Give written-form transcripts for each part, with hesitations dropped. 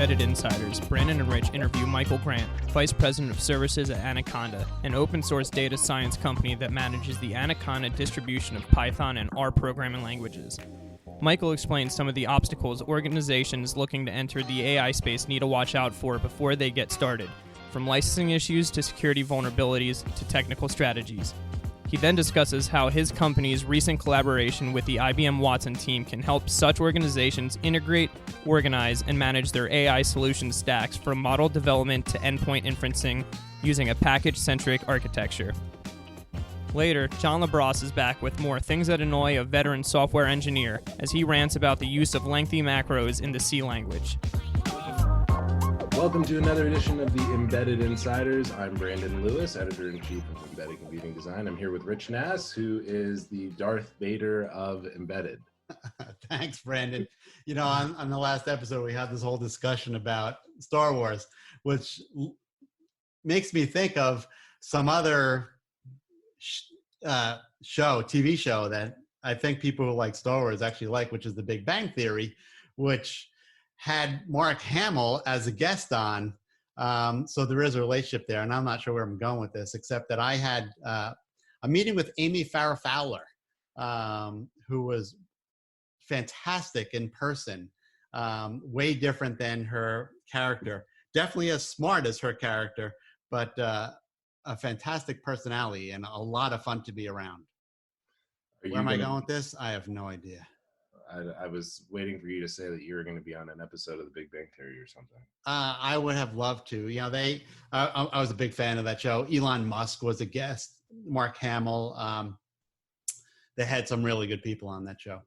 Embedded Insiders, Brandon and Rich interview Michael Grant, Vice President of Services at Anaconda, an open-source data science company that manages the Anaconda distribution of Python and R programming languages. Michael explains some of the obstacles organizations looking to enter the AI space need to watch out for before they get started, from licensing issues to security vulnerabilities to technical strategies. He then discusses how his company's recent collaboration with the IBM Watson team can help such organizations integrate, organize, and manage their AI solution stacks from model development to endpoint inferencing using a package-centric architecture. Later, John LaBrosse is back with more things that annoy a veteran software engineer as he rants about the use of lengthy macros in the C language. Welcome to another edition of the Embedded Insiders. I'm Brandon Lewis, Editor-in-Chief of Embedded Computing Design. I'm here with Rich Nass, who is the Darth Vader of Embedded. Thanks, Brandon. You know, on the last episode, we had this whole discussion about Star Wars, which makes me think of some other TV show that I think people who like Star Wars actually like, which is The Big Bang Theory, which had Mark Hamill as a guest on. So there is a relationship there, and I'm not sure where I'm going with this, except that I had a meeting with Amy Farrah Fowler, who was fantastic in person, way different than her character. Definitely as smart as her character, but a fantastic personality and a lot of fun to be around. Where am I going with this? I have no idea. I was waiting for you to say that you were going to be on an episode of The Big Bang Theory or something. I would have loved to. You know, I was a big fan of that show. Elon Musk was a guest. Mark Hamill. They had some really good people on that show.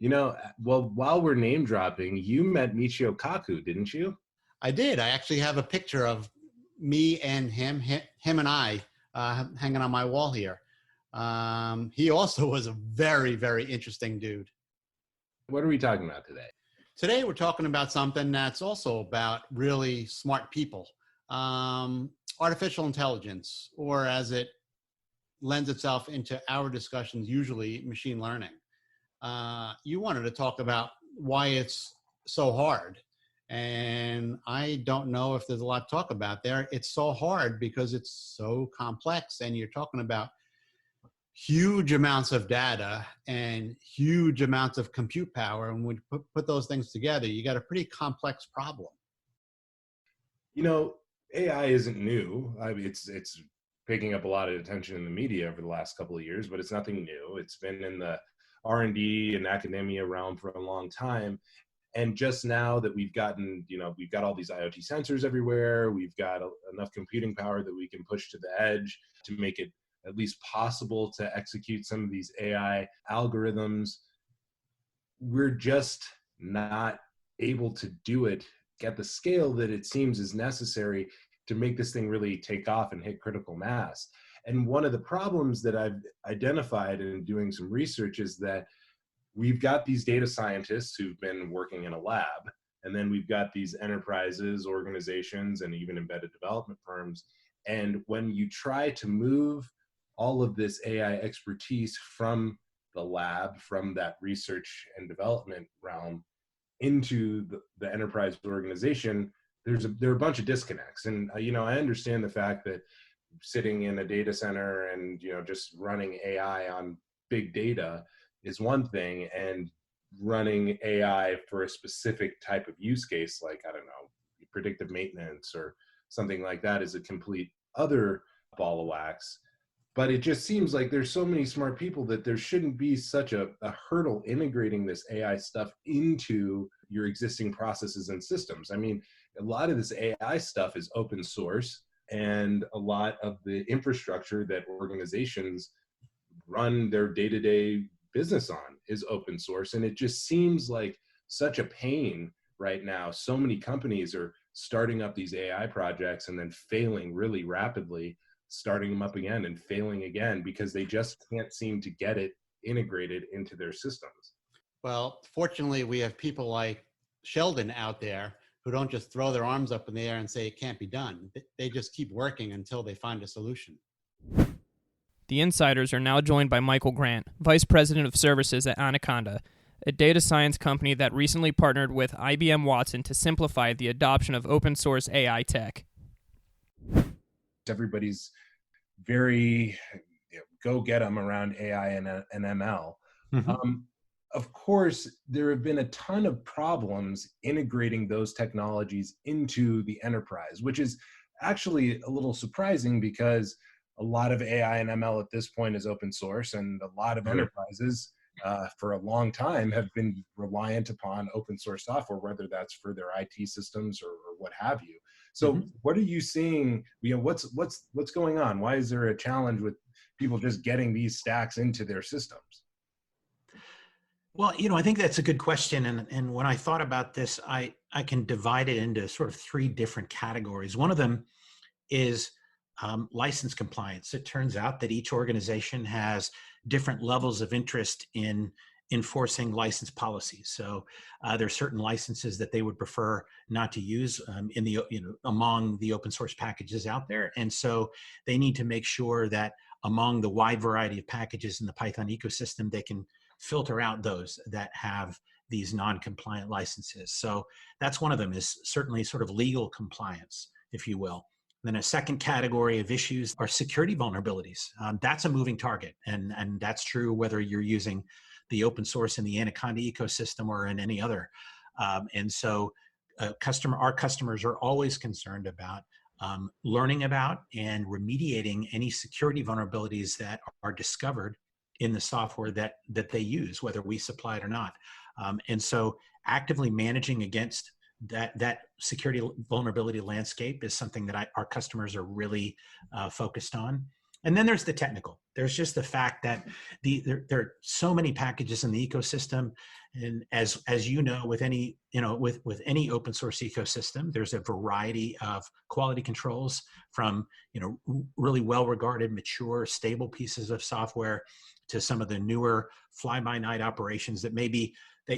You know, well, while we're name dropping, you met Michio Kaku, didn't you? I did. I actually have a picture of me and him and I hanging on my wall here. He also was a very, very interesting dude. What are we talking about today? Today, we're talking about something that's also about really smart people. Artificial intelligence, or as it lends itself into our discussions, usually machine learning. You wanted to talk about why it's so hard. And I don't know if there's a lot to talk about there. It's so hard because it's so complex, and you're talking about huge amounts of data and huge amounts of compute power. And when you put those things together, you got a pretty complex problem. You know, AI isn't new. I mean, it's picking up a lot of attention in the media over the last couple of years, but it's nothing new. It's been in the R&D and academia realm for a long time. And just now that we've got all these IoT sensors everywhere, we've got enough computing power that we can push to the edge to make it at least possible to execute some of these AI algorithms. We're just not able to do it at the scale that it seems is necessary to make this thing really take off and hit critical mass. And one of the problems that I've identified in doing some research is that we've got these data scientists who've been working in a lab, and then we've got these enterprises, organizations, and even embedded development firms. And when you try to move all of this AI expertise from the lab, from that research and development realm into the enterprise organization, there are a bunch of disconnects. And I understand the fact that sitting in a data center and just running AI on big data is one thing, and running AI for a specific type of use case, like, I don't know, predictive maintenance or something like that, is a complete other ball of wax. But it just seems like there's so many smart people that there shouldn't be such a hurdle integrating this AI stuff into your existing processes and systems. I mean, a lot of this AI stuff is open source, and a lot of the infrastructure that organizations run their day-to-day business on is open source. And it just seems like such a pain right now. So many companies are starting up these AI projects and then failing really rapidly, starting them up again and failing again because they just can't seem to get it integrated into their systems. Well, fortunately, we have people like Sheldon out there who don't just throw their arms up in the air and say it can't be done. They just keep working until they find a solution. The Insiders are now joined by Michael Grant, Vice President of Services at Anaconda, a data science company that recently partnered with IBM Watson to simplify the adoption of open source AI tech. Everybody's very go get them around AI and ML. Of course, there have been a ton of problems integrating those technologies into the enterprise, which is actually a little surprising because a lot of AI and ML at this point is open source, and a lot of enterprises for a long time have been reliant upon open source software, whether that's for their IT systems or what have you. So what are you seeing? What's going on? Why is there a challenge with people just getting these stacks into their systems? Well, I think that's a good question. And when I thought about this, I can divide it into sort of three different categories. One of them is license compliance. It turns out that each organization has different levels of interest in enforcing license policies. So there are certain licenses that they would prefer not to use among the open source packages out there. And so they need to make sure that among the wide variety of packages in the Python ecosystem, they can filter out those that have these non-compliant licenses. So that's one of them, is certainly sort of legal compliance, if you will. Then a second category of issues are security vulnerabilities. That's a moving target, and that's true whether you're using the open source in the Anaconda ecosystem or in any other. And so our customers are always concerned about learning about and remediating any security vulnerabilities that are discovered in the software that they use, whether we supply it or not. And so actively managing against that security vulnerability landscape is something that our customers are really focused on. And then there's the technical. There's just the fact that there are so many packages in the ecosystem, and as you know, with any with any open source ecosystem, there's a variety of quality controls from really well regarded, mature, stable pieces of software to some of the newer fly-by-night operations that maybe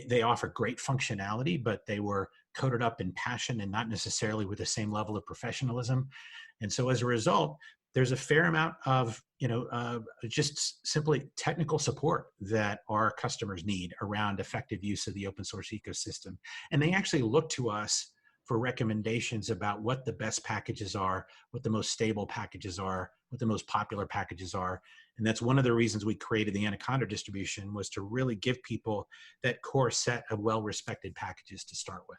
they offer great functionality, but they were coded up in passion and not necessarily with the same level of professionalism. And so as a result, there's a fair amount of just simply technical support that our customers need around effective use of the open source ecosystem. And they actually look to us for recommendations about what the best packages are, what the most stable packages are, what the most popular packages are. And that's one of the reasons we created the Anaconda distribution, was to really give people that core set of well-respected packages to start with.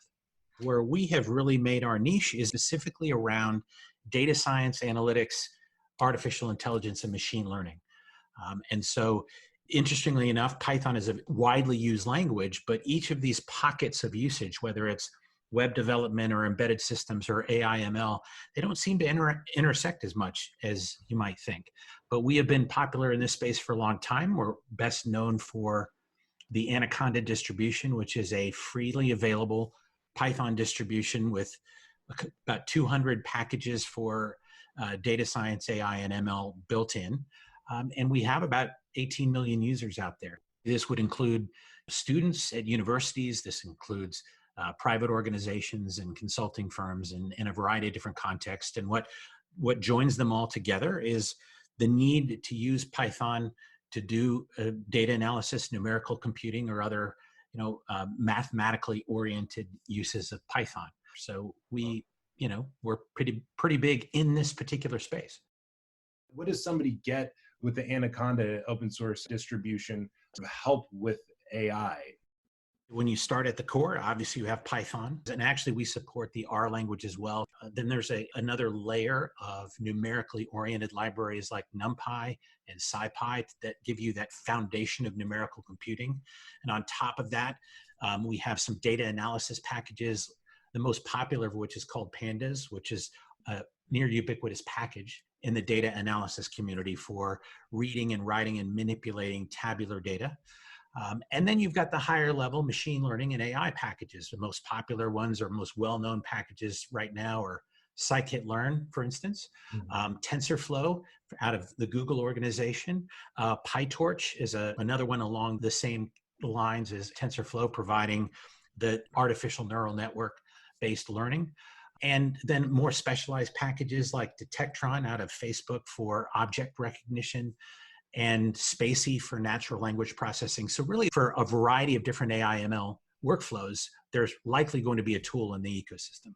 Where we have really made our niche is specifically around data science, analytics, artificial intelligence, and machine learning. And so interestingly enough, Python is a widely used language, but each of these pockets of usage, whether it's web development or embedded systems or AI ML, they don't seem to intersect as much as you might think. But we have been popular in this space for a long time. We're best known for the Anaconda distribution, which is a freely available Python distribution with about 200 packages for data science, AI, and ML built in. And we have about 18 million users out there. This would include students at universities. This includes private organizations and consulting firms in a variety of different contexts. And what joins them all together is the need to use Python to do data analysis, numerical computing, or other mathematically oriented uses of Python. So we're pretty big in this particular space. What does somebody get with the Anaconda open source distribution to help with AI? When you start at the core, obviously you have Python, and actually we support the R language as well. Then there's another layer of numerically oriented libraries like NumPy and SciPy that give you that foundation of numerical computing. And on top of that, we have some data analysis packages, the most popular of which is called Pandas, which is a near ubiquitous package in the data analysis community for reading and writing and manipulating tabular data. And then you've got the higher level machine learning and AI packages. The most popular ones or most well-known packages right now are scikit-learn, for instance, TensorFlow out of the Google organization. PyTorch is another one along the same lines as TensorFlow, providing the artificial neural network-based learning. And then more specialized packages like Detectron out of Facebook for object recognition, and spacey for natural language processing. So really for a variety of different AI ML workflows, there's likely going to be a tool in the ecosystem.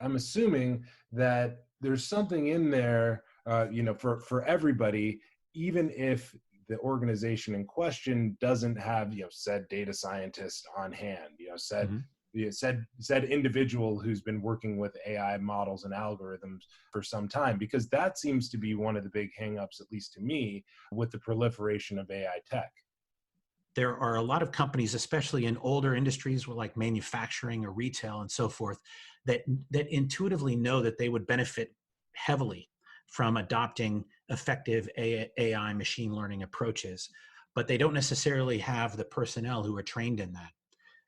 I'm assuming that there's something in there, for everybody, even if the organization in question doesn't have, said data scientist on hand, said individual who's been working with AI models and algorithms for some time, because that seems to be one of the big hangups, at least to me, with the proliferation of AI tech. There are a lot of companies, especially in older industries like manufacturing or retail and so forth, that intuitively know that they would benefit heavily from adopting effective AI machine learning approaches, but they don't necessarily have the personnel who are trained in that.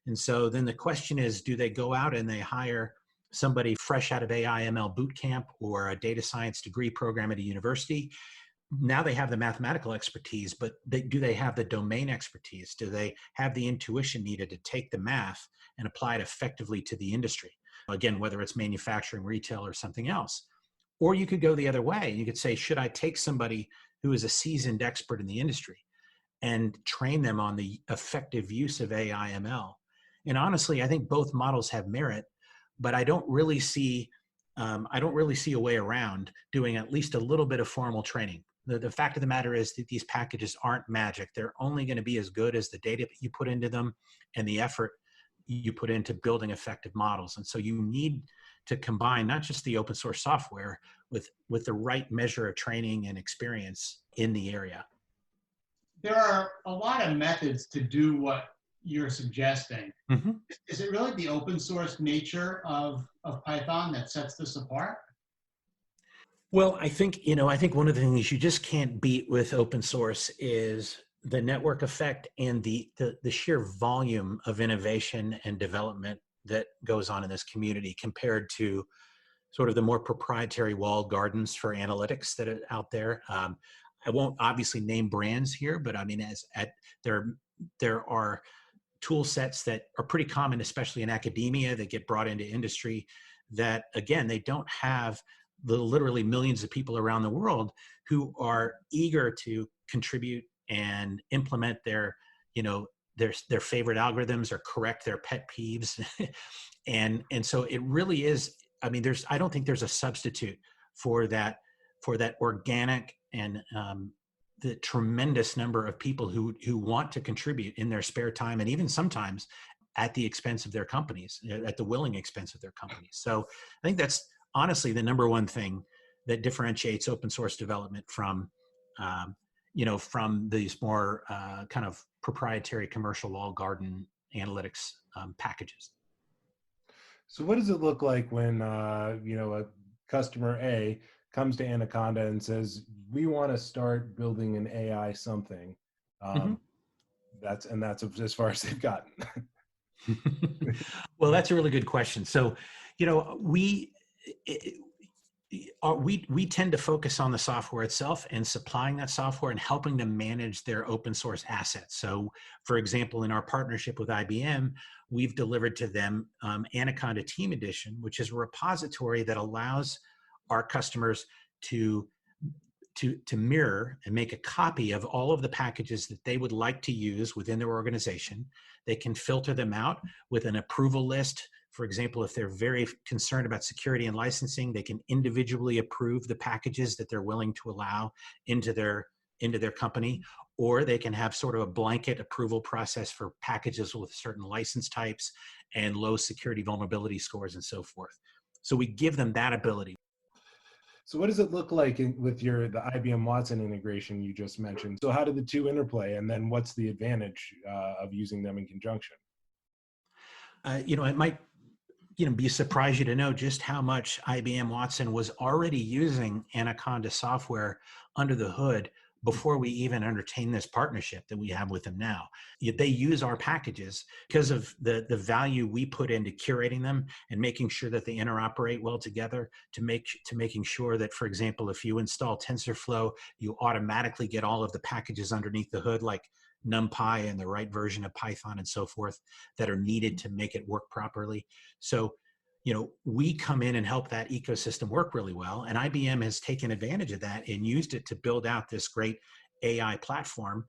And so then the question is, do they go out and they hire somebody fresh out of AI ML boot camp or a data science degree program at a university? Now they have the mathematical expertise, but do they have the domain expertise? Do they have the intuition needed to take the math and apply it effectively to the industry? Again, whether it's manufacturing, retail, or something else. Or you could go the other way. You could say, should I take somebody who is a seasoned expert in the industry and train them on the effective use of AI ML? And honestly, I think both models have merit, but I don't really see a way around doing at least a little bit of formal training. The fact of the matter is that these packages aren't magic. They're only going to be as good as the data you put into them and the effort you put into building effective models. And so you need to combine not just the open source software with the right measure of training and experience in the area. There are a lot of methods to do what you're suggesting. Mm-hmm. Is it really the open source nature of Python that sets this apart? Well, I think one of the things you just can't beat with open source is the network effect and the sheer volume of innovation and development that goes on in this community compared to sort of the more proprietary walled gardens for analytics that are out there. I won't obviously name brands here, but I mean, there are tool sets that are pretty common, especially in academia, that get brought into industry that, again, they don't have the literally millions of people around the world who are eager to contribute and implement their favorite algorithms or correct their pet peeves. and so it really is, I mean, I don't think there's a substitute for that organic and the tremendous number of people who want to contribute in their spare time, and even sometimes at the expense of their companies, at the willing expense of their companies. So I think that's honestly the number one thing that differentiates open source development from these more kind of proprietary commercial walled garden analytics packages. So what does it look like when a customer A comes to Anaconda and says, we want to start building an AI something? That's as far as they've gotten. Well, that's a really good question. So, we tend to focus on the software itself and supplying that software and helping them manage their open source assets. So, for example, in our partnership with IBM, we've delivered to them Anaconda Team Edition, which is a repository that allows our customers to mirror and make a copy of all of the packages that they would like to use within their organization. They can filter them out with an approval list. For example, if they're very concerned about security and licensing, they can individually approve the packages that they're willing to allow into their company, or they can have sort of a blanket approval process for packages with certain license types and low security vulnerability scores and so forth. So we give them that ability. So what does it look like with the IBM Watson integration you just mentioned? So how do the two interplay, and then what's the advantage of using them in conjunction? It might be surprise you to know just how much IBM Watson was already using Anaconda software under the hood before we even entertain this partnership that we have with them now. They use our packages because of the value we put into curating them and making sure that they interoperate well together, to making sure that, for example, if you install TensorFlow, you automatically get all of the packages underneath the hood, like NumPy and the right version of Python and so forth, that are needed to make it work properly. So, we come in and help that ecosystem work really well. And IBM has taken advantage of that and used it to build out this great AI platform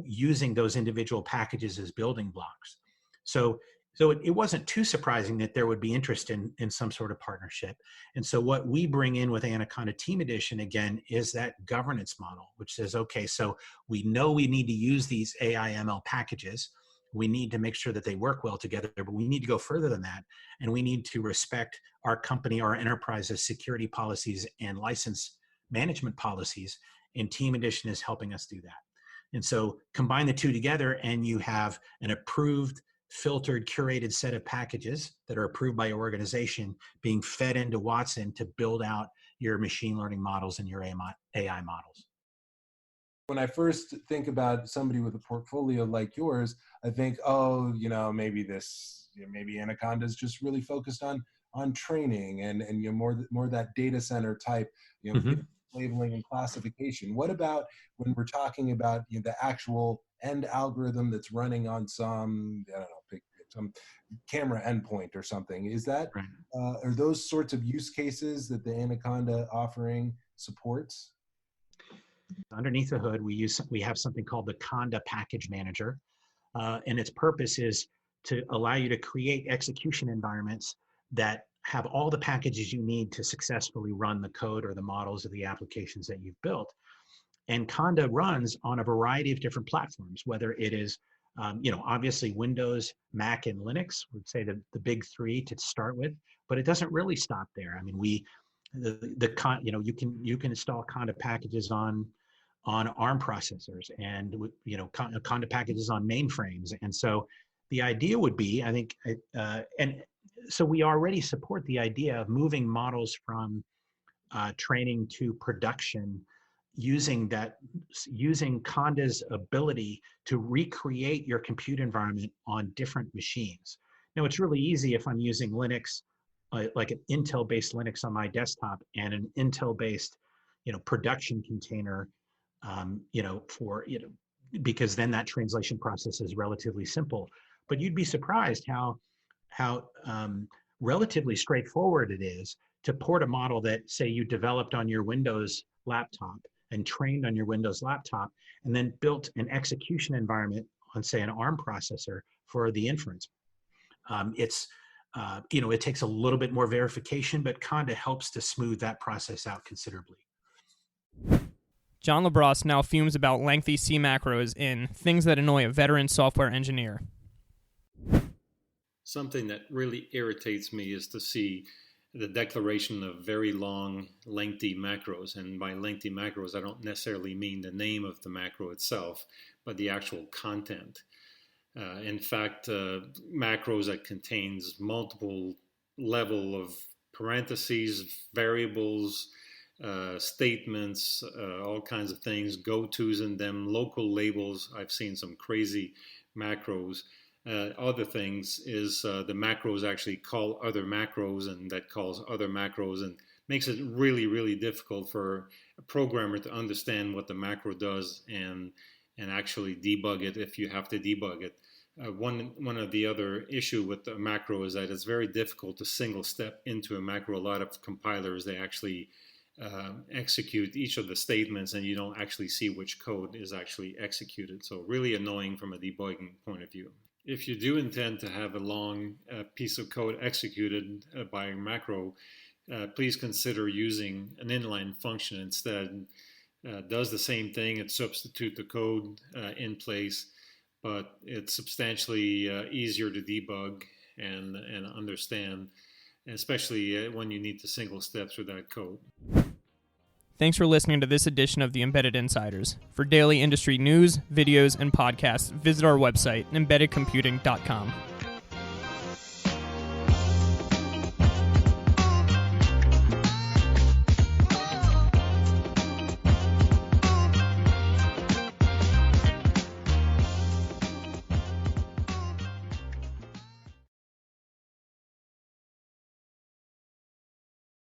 using those individual packages as building blocks. So it wasn't too surprising that there would be interest in some sort of partnership. And so what we bring in with Anaconda Team Edition, again, is that governance model, which says, okay, so we know we need to use these AI ML packages. We need to make sure that they work well together, but we need to go further than that. And we need to respect our company, our enterprise's security policies and license management policies. And Team Edition is helping us do that. And so combine the two together and you have an approved, filtered, curated set of packages that are approved by your organization being fed into Watson to build out your machine learning models and your AI models. When I first think about somebody with a portfolio like yours, I think, oh, maybe maybe Anaconda is just really focused on training and more that data center type, labeling and classification. What about when we're talking about the actual end algorithm that's running on some, I don't know, pick some camera endpoint or something? Is that are those sorts of use cases that the Anaconda offering supports? Underneath the hood, we have something called the Conda package manager, and its purpose is to allow you to create execution environments that have all the packages you need to successfully run the code or the models of the applications that you've built. And Conda runs on a variety of different platforms, whether it is, obviously Windows, Mac, and Linux, would say the big three to start with, but it doesn't really stop there. I mean, you can install Conda packages on ARM processors and Conda packages on mainframes. And so the idea would be, I think, and so we already support the idea of moving models from training to production using Conda's ability to recreate your compute environment on different machines. Now, it's really easy if I'm using Linux, like an Intel-based Linux on my desktop and an Intel-based, production container, because then that translation process is relatively simple. But you'd be surprised how relatively straightforward it is to port a model that, say, you developed on your Windows laptop and trained on your Windows laptop, and then built an execution environment on, say, an ARM processor for the inference. It takes a little bit more verification, but Conda helps to smooth that process out considerably. John LaBrosse now fumes about lengthy C macros in Things That Annoy a Veteran Software Engineer. Something that really irritates me is to see the declaration of very long, lengthy macros. And by lengthy macros, I don't necessarily mean the name of the macro itself, but the actual content. In fact, macros that contains multiple level of parentheses, variables, statements, all kinds of things, go-tos in them, local labels. I've seen some crazy macros. Other things is the macros actually call other macros, and that calls other macros, and makes it really, really difficult for a programmer to understand what the macro does and actually debug it if you have to debug it. One of the other issue with the macro is that it's very difficult to single step into a macro. A lot of compilers, they actually execute each of the statements, and you don't actually see which code is actually executed. So really annoying from a debugging point of view. If you do intend to have a long piece of code executed by a macro, please consider using an inline function instead. Does the same thing, it substitutes the code in place, but it's substantially easier to debug and understand, especially when you need to single step through that code. Thanks for listening to this edition of the Embedded Insiders. For daily industry news, videos, and podcasts, visit our website, embeddedcomputing.com.